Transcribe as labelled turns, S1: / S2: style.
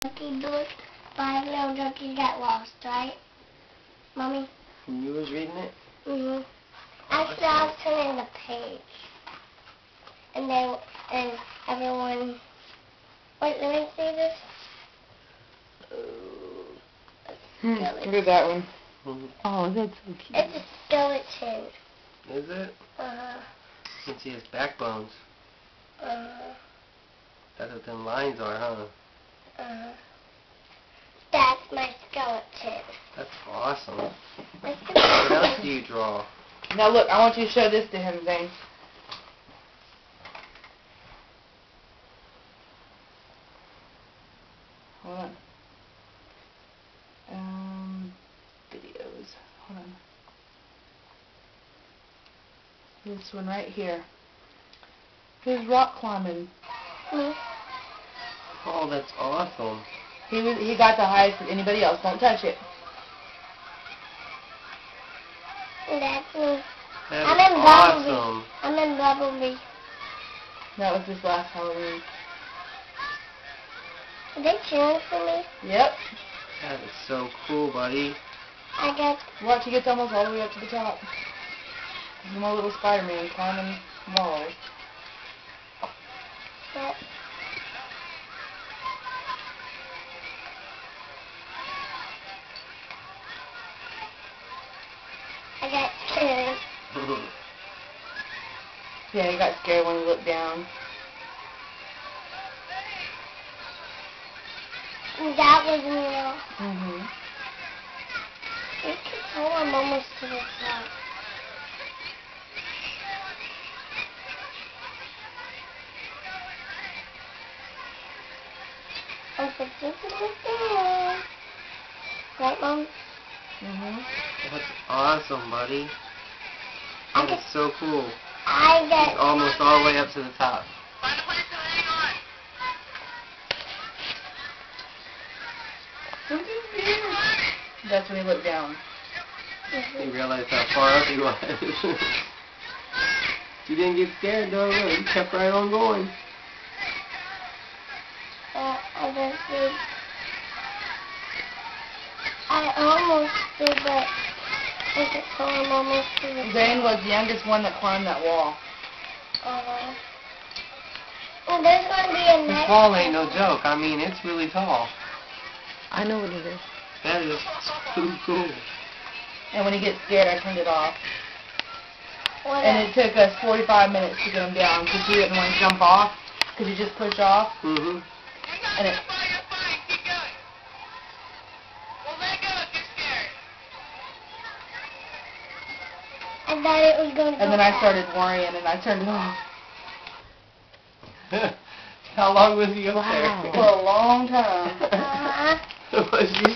S1: Junkie book, 5 little junkies got lost, right? Mommy?
S2: You was reading it?
S1: Mm-hmm. Actually, I was turning the page. And everyone... Wait, let me see this.
S3: Look at that one.
S2: Mm-hmm.
S3: Oh, that's so cute.
S1: It's a skeleton.
S2: Is it?
S1: Uh-huh.
S2: You can see his backbones.
S1: Uh-huh.
S2: That's what them lines are, huh?
S1: Uh-huh. That's my skeleton.
S2: That's awesome.
S1: Let's do
S2: What else do you draw?
S3: Now look, I want you to show this to him, Zane. Hold on. Videos. Hold on. This one right here. He's rock climbing.
S2: Oh, that's awesome.
S3: He got the highest of anybody else. Don't touch it.
S1: That's me.
S2: That
S1: I'm
S2: is
S1: in
S2: awesome.
S1: Bumblebee. I'm in Bumblebee.
S3: That was this last Halloween.
S1: Are they cheering for me?
S3: Yep.
S2: That is so cool, buddy.
S1: I got...
S3: Watch, he gets almost all the way up to the top. There's more little Spider-Man climbing walls.
S1: Yep. I got scared.
S3: Yeah, he got scared when he looked down.
S1: That was real.
S3: Mm-hmm.
S1: You can tell I'm almost to the top. I'm particularly down. Right, Mom?
S3: Mm-hmm.
S2: That's awesome, buddy. That is so cool.
S1: I got...
S2: He's almost all the way up to the top.
S3: That's when he looked down.
S2: He realized how far up he was. You didn't get scared though, look, you kept right on going.
S1: I just did. I almost did, but I could tell I'm almost to the top.
S3: Zane was the youngest one that climbed that wall.
S1: Well, there's going to be a
S2: This
S1: next
S2: wall ain't no joke. I mean, it's really tall.
S3: I know what it is.
S2: That is too cool.
S3: And when he gets scared, I turned it off.
S1: What
S3: And it took us 45 minutes to get him down because he didn't want to jump off because you just push off.
S2: Mm-hmm.
S3: And it...
S1: I thought it was going to go
S3: And then I
S1: fast.
S3: started worrying and I turned it off.
S2: How long was he up
S3: For a long time.
S1: Uh-huh.
S2: there? Was you